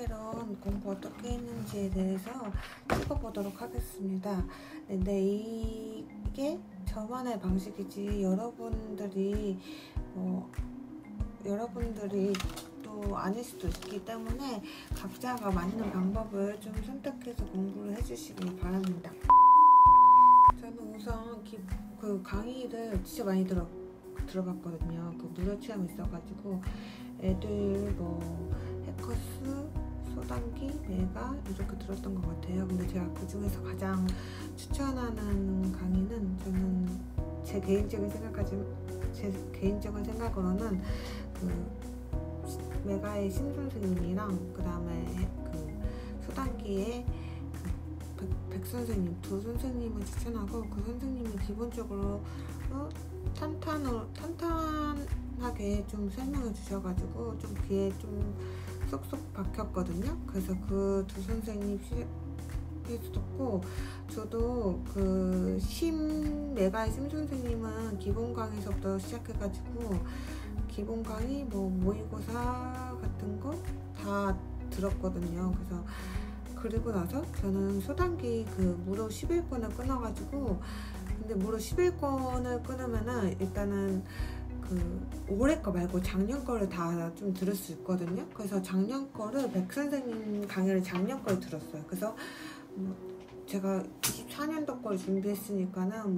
실은 공부 어떻게 했는지에 대해서 찍어보도록 하겠습니다. 근데 이게 저만의 방식이지 여러분들이 또 아닐 수도 있기 때문에 각자가 맞는 방법을 좀 선택해서 공부를 해주시기 바랍니다. 저는 우선 그 강의를 진짜 많이 들어봤거든요. 그 무료 체험 있어가지고 애들 해커스, 소단기, 메가 이렇게 들었던 것 같아요. 근데 제가 그 중에서 가장 추천하는 강의는 저는 제 개인적인 생각으로는 그 메가의 심 선생님이랑 그 다음에 그 소단기의 백 선생님 두 선생님을 추천하고, 그 선생님이 기본적으로 탄탄하게 좀 설명해 주셔가지고 좀 귀에 좀 쏙쏙 박혔거든요. 그래서 그 두 선생님 듣고, 저도 그 메가의 심 선생님은 기본 강의서부터 시작해가지고 기본 강의 모의고사 같은 거 다 들었거든요. 그리고 나서 저는 소단기 그 무료 11권을 끊어가지고, 근데 무료 11권을 끊으면은 일단은 그 올해 거 말고 작년 거를 다 좀 들을 수 있거든요. 그래서 작년 거를 백 선생님 강의를 작년 거를 들었어요. 그래서 제가 24년도 걸 준비했으니까는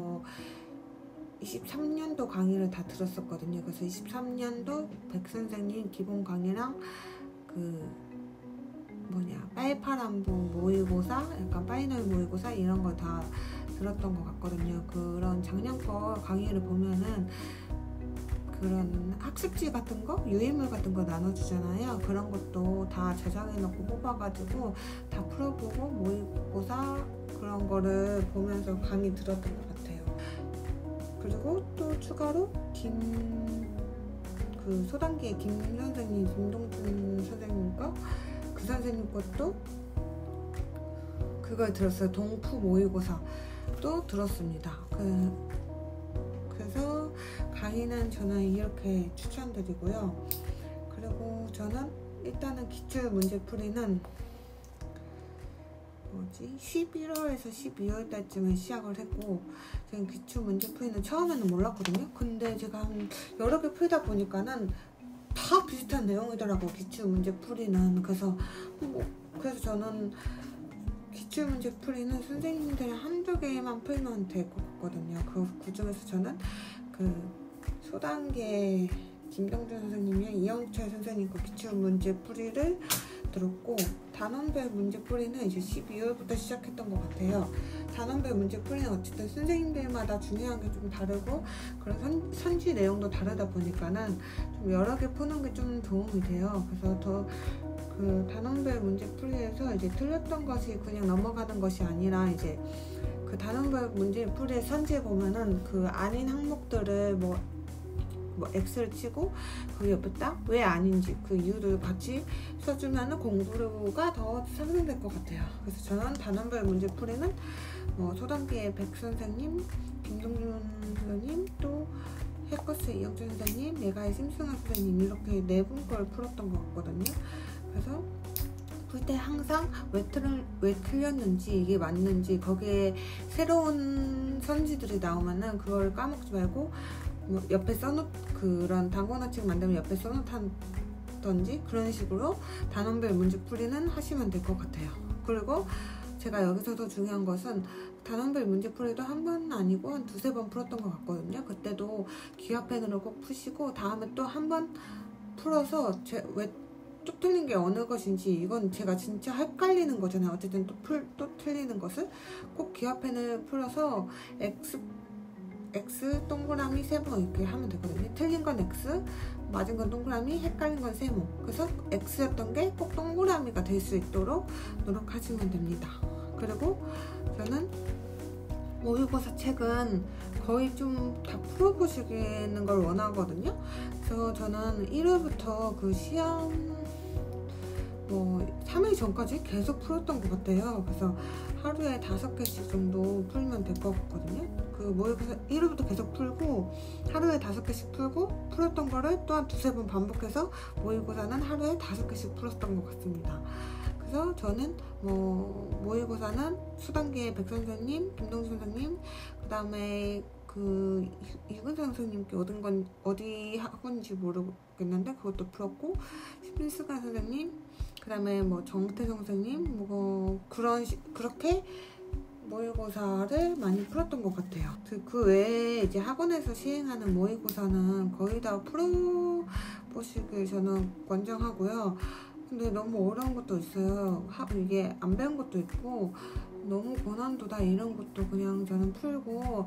23년도 강의를 다 들었었거든요. 그래서 23년도 백 선생님 기본 강의랑 빨파람보 모의고사, 약간 파이널 모의고사 이런 거 다 들었던 것 같거든요. 그런 작년 거 강의를 보면은 그런 학습지 같은 거, 유인물 같은 거 나눠주잖아요. 그런 것도 다 저장해놓고 뽑아가지고 다 풀어보고 모의고사 그런 거를 보면서 강의 들었던 것 같아요. 그리고 또 추가로 그 소단기의 김 선생님, 김동준 선생님 그 선생님 것도 그걸 들었어요. 동프 모의고사 또 들었습니다. 그래서 강의는 저는 이렇게 추천드리고요. 그리고 저는 일단은 기출 문제풀이는 11월에서 12월 달쯤에 시작을 했고, 저는 기출 문제풀이는 처음에는 몰랐거든요. 근데 제가 여러 개 풀다 보니까는 다 비슷한 내용이더라고, 기출 문제 풀이는. 그래서 저는 기출 문제 풀이는 선생님들이 한두 개만 풀면 될 것 같거든요. 그 중에서 저는 그 소단계 김동준 선생님이랑 이영철 선생님 그 기출 문제 풀이를 들었고, 단원별 문제풀이는 이제 12월부터 시작했던 것 같아요. 단원별 문제풀이는 어쨌든 선생님들마다 중요한 게 좀 다르고, 그런 선지 내용도 다르다 보니까는 좀 여러 개 푸는 게 좀 도움이 돼요. 그래서 그 단원별 문제풀이에서 이제 틀렸던 것이 그냥 넘어가는 것이 아니라, 이제 그 단원별 문제풀이의 선지에 보면은 그 아닌 항목들을 X를 치고 그 옆에 딱 왜 아닌지 그 이유를 같이 써주면 공부가 더 상승될 것 같아요. 그래서 저는 단원별 문제풀이는 소단기의 백 선생님, 김동준 선생님, 또 해커스 이영철 선생님, 메가의 심승환 선생님 이렇게 네 분 걸 풀었던 것 같거든요. 그래서 풀 때 항상 왜 틀렸는지, 이게 맞는지, 거기에 새로운 선지들이 나오면은 그걸 까먹지 말고 옆에 그런 단권화책 만들면 옆에 써놓던지 그런 식으로 단원별 문제풀이는 하시면 될 것 같아요. 그리고 제가 여기서 더 중요한 것은 단원별 문제풀이도 한 번 아니고 한 두세 번 풀었던 것 같거든요. 그때도 기하펜으로 꼭 푸시고, 다음에 또 한 번 풀어서 왜 또 틀린 게 어느 것인지, 이건 제가 진짜 헷갈리는 거잖아요. 어쨌든 또 틀리는 것을 꼭 기하펜을 풀어서 X 동그라미 세모 이렇게 하면 되거든요. 틀린 건 X, 맞은 건 동그라미, 헷갈린 건 세모. 그래서 X였던 게 꼭 동그라미가 될 수 있도록 노력하시면 됩니다. 그리고 저는 모의고사 책은 거의 좀 다 풀어보시는 걸 원하거든요. 그래서 저는 1월부터 그 시험 뭐 3일 전까지 계속 풀었던 것 같아요. 그래서 하루에 5개씩 정도 풀면 될 것 같거든요. 그 모의고사 1회부터 계속 풀고 하루에 5개씩 풀고 풀었던 거를 또한 2-3번 반복해서 모의고사는 하루에 5개씩 풀었던 것 같습니다. 그래서 저는 모의고사는 수단계 백 선생님, 김동준 선생님, 그 다음에 그 이근선 선생님께 얻은 건 어디 학원인지 모르겠는데 그것도 풀었고, 신수가 선생님, 그 다음에 뭐 정태성 선생님, 그렇게 모의고사를 많이 풀었던 것 같아요. 그 외에 이제 학원에서 시행하는 모의고사는 거의 다 풀어보시길 저는 권장하고요. 근데 너무 어려운 것도 있어요. 이게 안 배운 것도 있고 너무 고난도다 이런 것도 그냥 저는 풀고,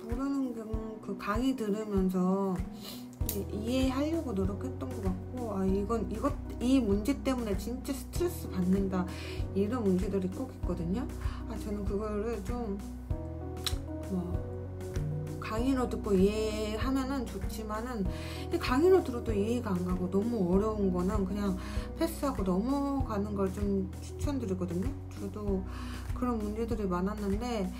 모르는 그 강의 들으면서 이해하려고 노력했던 것 같고, 이 문제 때문에 진짜 스트레스 받는다 이런 문제들이 꼭 있거든요. 저는 그거를 좀 강의로 듣고 이해하면은 좋지만은 강의로 들어도 이해가 안 가고 너무 어려운 거는 그냥 패스하고 넘어가는 걸 좀 추천드리거든요. 저도 그런 문제들이 많았는데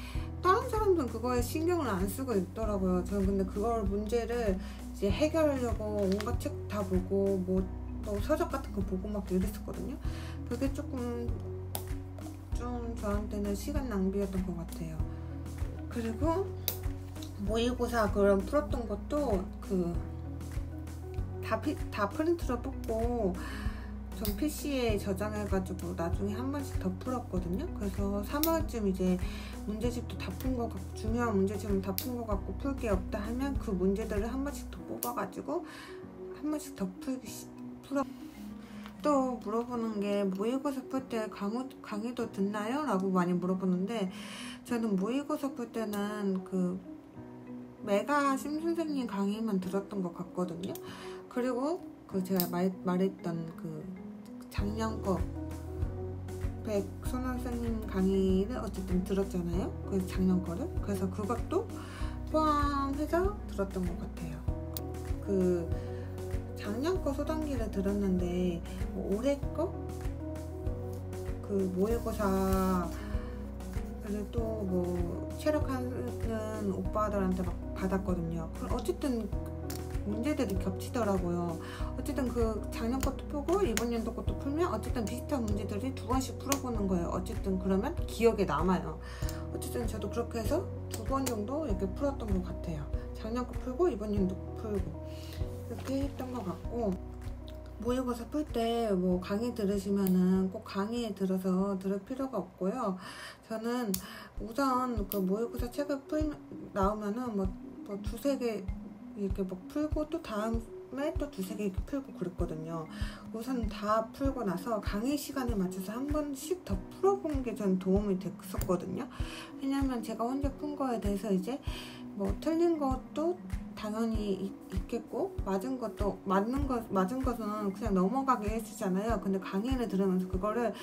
다른 사람들은 그거에 신경을 안 쓰고 있더라고요. 저는 근데 그걸 문제를 이제 해결하려고 온갖 책 다 보고 또 서적 같은 거 보고 막 이랬었거든요. 그게 좀 저한테는 시간 낭비였던 것 같아요. 그리고 모의고사 그런 풀었던 것도 다 프린트로 뽑고 전 PC에 저장해가지고 나중에 한 번씩 더 풀었거든요. 그래서 3월쯤 이제 문제집도 다 푼 것 같고, 중요한 문제집은 다 푼 것 같고 풀 게 없다 하면 그 문제들을 한 번씩 더 뽑아가지고 한 번씩 더 풀어. 또 물어보는 게 모의고사 풀 때 강의도 듣나요? 라고 많이 물어보는데, 저는 모의고사 풀 때는 메가 심 선생님 강의만 들었던 것 같거든요. 그리고 제가 말했던 작년 거 백선원 선생님 강의를 어쨌든 들었잖아요. 그 작년 거를. 그래서 그것도 포함해서 들었던 것 같아요. 작년 거 소단기를 들었는데 올해 거 모의고사 또 체력하는 오빠들한테 막 받았거든요. 어쨌든 문제들이 겹치더라고요. 어쨌든 작년 것도 풀고 이번 연도 것도 풀면 어쨌든 비슷한 문제들이 2번씩 풀어보는 거예요. 어쨌든 그러면 기억에 남아요. 어쨌든 저도 그렇게 해서 2번 정도 이렇게 풀었던 것 같아요. 작년 거 풀고 이번 연도 풀고 이렇게 했던 것 같고, 모의고사 풀 때 강의 들으시면은 꼭 강의에 들어서 들을 필요가 없고요. 저는 우선 모의고사 책을 나오면은 2-3개 이렇게 풀고 또 다음에 또 2-3개 이렇게 풀고 그랬거든요. 우선 다 풀고 나서 강의 시간에 맞춰서 한 번씩 더 풀어보는 게 전 도움이 됐었거든요. 왜냐면 제가 혼자 푼 거에 대해서 이제 틀린 것도 당연히 있겠고 맞은 것은 그냥 넘어가게 해주잖아요. 근데 강의를 들으면서 그거를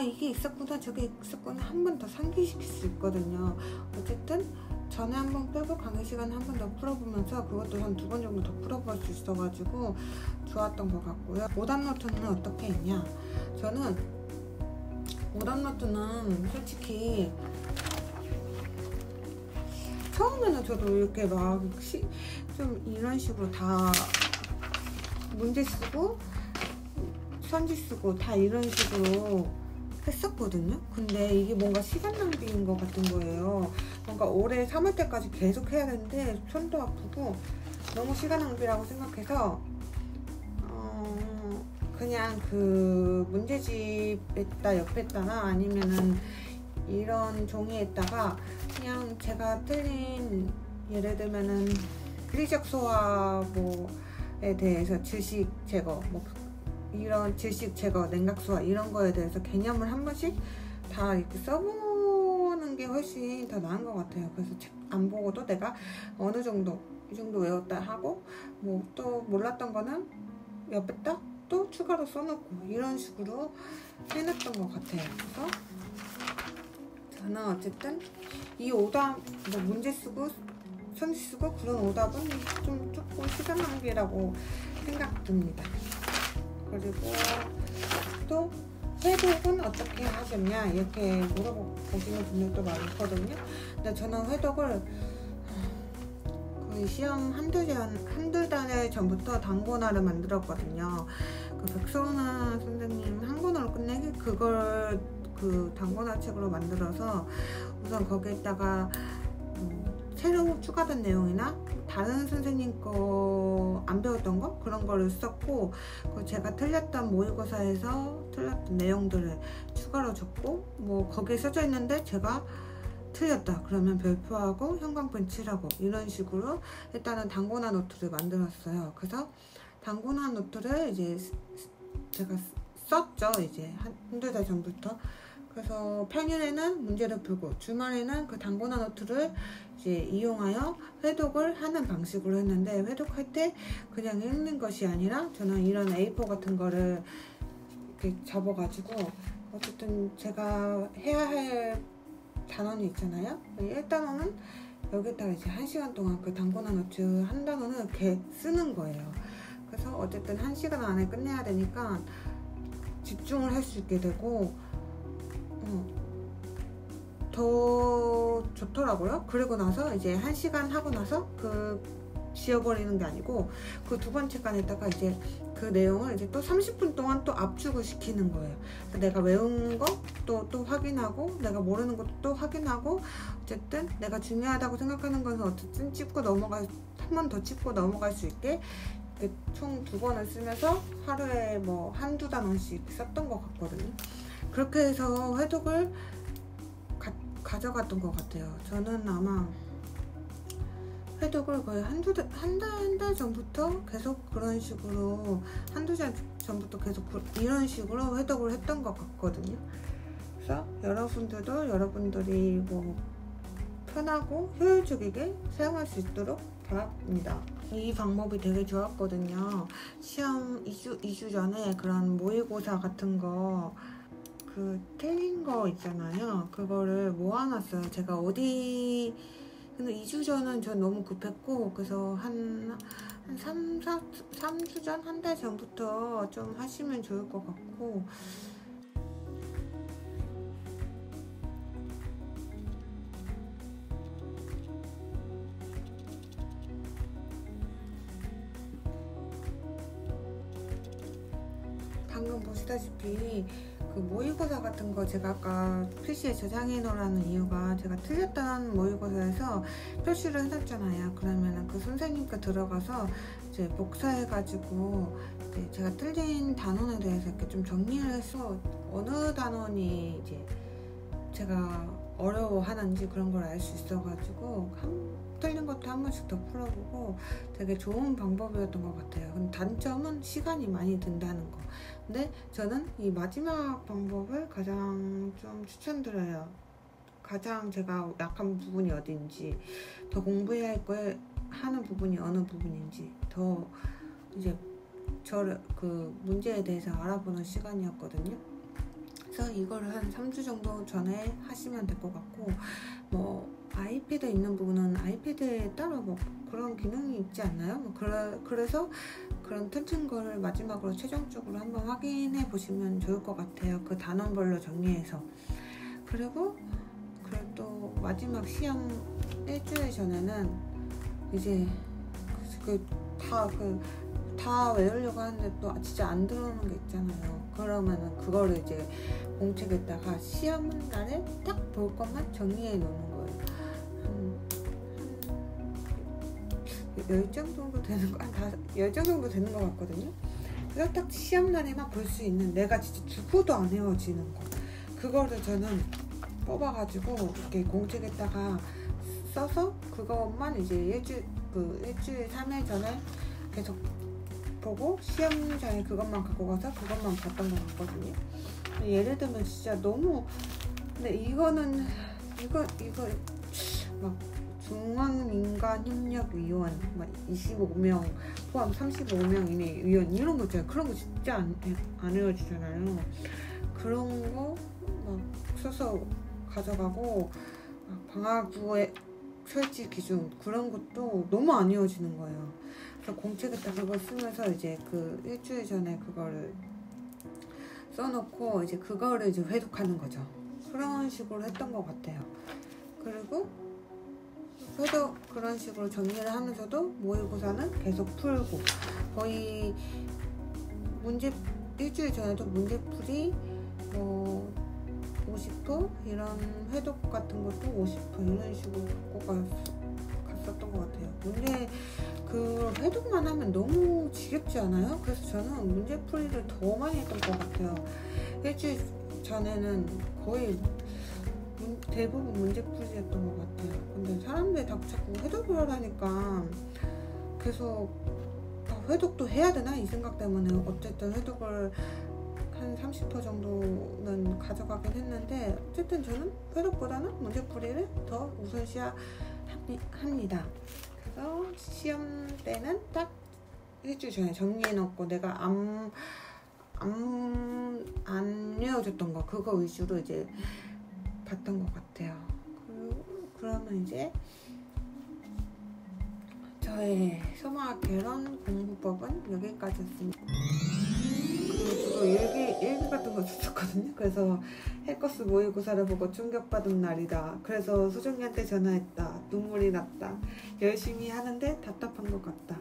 이게 있었구나 저게 있었구나 한 번 더 상기시킬 수 있거든요. 어쨌든 전에 한 번 빼고 강의 시간에 한 번 더 풀어보면서 그것도 한 2번 정도 더 풀어볼 수 있어가지고 좋았던 것 같고요. 오답노트는 어떻게 했냐, 저는 오답노트는 솔직히 처음에는 저도 이렇게 좀 이런 식으로 다 문제 쓰고 선지 쓰고 다 이런 식으로 했었거든요. 근데 이게 뭔가 시간 낭비인 것 같은 거예요. 뭔가 올해 3월 때까지 계속 해야 되는데 손도 아프고 너무 시간 낭비라고 생각해서 그냥 문제집에다 옆에다가 아니면은 이런 종이에다가 그냥 제가 틀린, 예를 들면은 물리적 소화에 대해서 질식 제거, 이런 질식 제거, 냉각 소화 이런 거에 대해서 개념을 한 번씩 다 이렇게 써보는 게 훨씬 더 나은 것 같아요. 그래서 책 안 보고도 내가 어느 정도 이 정도 외웠다 하고 또 몰랐던 거는 옆에다 또 추가로 써놓고 이런 식으로 해놨던 것 같아요. 그래서 저는 어쨌든 이 오답 문제 쓰고 선지 쓰고 그런 오답은 조금 시간 낭비라고 생각됩니다. 그리고 또 회독은 어떻게 하셨냐 이렇게 물어보시는 분들도 많거든요. 근데 저는 회독을 거의 시험 한두 달 전부터 단권화를 만들었거든요. 그 백소나 선생님 한 권으로 끝내기 그걸 그 단권화 책으로 만들어서 우선 거기에다가 새로 추가된 내용이나 다른 선생님 거 안 배웠던 거 그런 거를 썼고 제가 틀렸던 모의고사에서 틀렸던 내용들을 추가로 줬고 뭐 거기에 써져 있는데 제가 틀렸다 그러면 별표하고 형광펜 칠하고 이런 식으로 일단은 단권화 노트를 만들었어요. 그래서 단권화 노트를 이제 제가 썼죠. 이제 한두 달 전부터. 그래서 평일에는 문제를 풀고 주말에는 그 단권화 노트를 이제 이용하여 회독을 하는 방식으로 했는데, 회독할 때 그냥 읽는 것이 아니라 저는 이런 A4 같은 거를 이렇게 접어가지고 어쨌든 제가 해야 할 단원이 있잖아요. 1단원은 여기다가 이제 1시간 동안 그 단권화 노트 한 단원을 이렇게 쓰는 거예요. 그래서 어쨌든 1시간 안에 끝내야 되니까 집중을 할 수 있게 되고 더 좋더라고요. 그리고 나서 이제 1시간 하고 나서 그 지워버리는 게 아니고 그 두 번째 칸에다가 이제 그 내용을 이제 또 30분 동안 또 압축을 시키는 거예요. 내가 외운 거 또 확인하고 내가 모르는 것도 또 확인하고 어쨌든 내가 중요하다고 생각하는 것은 어쨌든 짚고 넘어갈 한 번 더 짚고 넘어갈 수 있게 총 2번을 쓰면서 하루에 뭐 한두 단원씩 썼던 것 같거든요. 그렇게 해서 회독을 가져갔던 것 같아요. 저는 아마 회독을 거의 한 달 전부터 계속 그런 식으로 한두 달 전부터 계속 이런 식으로 회독을 했던 것 같거든요. 그래서 여러분들도 여러분들이 뭐 편하고 효율적이게 사용할 수 있도록 바랍니다. 이 방법이 되게 좋았거든요. 시험 2주 전에 그런 모의고사 같은 거 틀린 거 있잖아요. 그거를 모아놨어요. 제가 어디 근데 2주 전은 전 너무 급했고 그래서 한 3주 전? 한 달 전부터 좀 하시면 좋을 것 같고 방금 보시다시피 그 모의고사 같은 거 제가 아까 PC에 저장해 놓으라는 이유가 제가 틀렸던 모의고사에서 표시를 해놨잖아요. 그러면 그 선생님께 들어가서 이제 복사해가지고 이제 제가 틀린 단원에 대해서 이렇게 좀 정리를 해서 어느 단원이 이제 제가 어려워하는지 그런 걸 알 수 있어가지고 틀린 것도 한 번씩 더 풀어보고 되게 좋은 방법이었던 것 같아요. 근데 단점은 시간이 많이 든다는 거. 근데 저는 이 마지막 방법을 가장 좀 추천드려요. 가장 제가 약한 부분이 어딘지, 더 공부해야 할 거에 하는 부분이 어느 부분인지 더 이제 저를 그 문제에 대해서 알아보는 시간이었거든요. 그래서 이거를 한 3주 정도 전에 하시면 될 것 같고, 뭐 아이패드 있는 부분은 아이패드에 따로 뭐 그런 기능이 있지 않나요? 뭐 그래서 그런 틀린 거를 마지막으로 최종적으로 한번 확인해 보시면 좋을 것 같아요. 그 단원별로 정리해서. 그리고 마지막 시험 일주일 전에는 이제 다 외우려고 하는데 또 진짜 안 들어오는 게 있잖아요. 그러면은 그거를 이제 공책에다가 시험 날에 딱 볼 것만 정리해 놓는 거예요. 한 10장 정도 되는 거, 한 10장 정도 되는 것 같거든요. 그래서 딱 시험 날에만 볼 수 있는 내가 진짜 죽어도 안 외워지는 거. 그거를 저는 뽑아가지고 이렇게 공책에다가 써서 그것만 이제 일주일 3일 전에 계속 보고 시험장에 그것만 갖고 가서 그것만 봤던 것 같거든요. 예를 들면 진짜 너무 근데 이거 막 중앙민간협력위원 막 25명 포함 35명 이내 위원 이런 거 있잖아요. 그런 거 진짜 안 외워지잖아요. 그런 거 막 써서 가져가고 방학 후에 설치 기준 그런 것도 너무 안 외워지는 거예요. 그래서 공책에 딱 그걸 쓰면서 이제 그 일주일 전에 그거를 써놓고 이제 그거를 이제 회독하는 거죠. 그런 식으로 했던 것 같아요. 그리고 회독 그런 식으로 정리를 하면서도 모의고사는 계속 풀고 거의 문제 일주일 전에도 문제풀이 50% 이런 회독 같은 것도 50% 이런 식으로 갖고 갔었던 것 같아요. 문제 그 회독만 하면 너무 지겹지 않아요? 그래서 저는 문제풀이를 더 많이 했던 것 같아요. 일주일 전에는 거의 대부분 문제풀이였던 것 같아요. 근데 사람들이 자꾸 회독을 하라니까 계속 회독도 해야 되나 이 생각 때문에 어쨌든 회독을 한 30% 정도는 가져가긴 했는데 어쨌든 저는 회독보다는 문제풀이를 더 우선시합니다. 그래서 시험 때는 딱 일주일 전에 정리해놓고 내가 안 외워줬던 거 그거 위주로 이제 봤던 것 같아요. 그러면 이제 저의 소망학 개론 공부법은 여기까지였습니다. 그리고 일기 같은 거 썼거든요. 그래서 해커스 모의고사를 보고 충격받은 날이다. 그래서 수정이한테 전화했다. 눈물이 났다. 열심히 하는데 답답한 것 같다.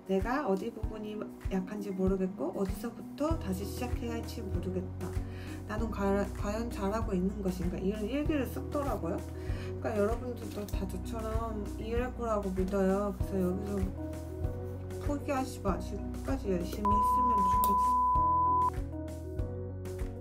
내가 어디 부분이 약한지 모르겠고 어디서부터 다시 시작해야 할지 모르겠다. 나는 과연 잘하고 있는 것인가? 이런 일기를 썼더라고요. 그러니까 여러분들도 다 저처럼 이럴 거라고 믿어요. 그래서 여기서 포기하지 마시고 끝까지 열심히 했으면 좋겠어요.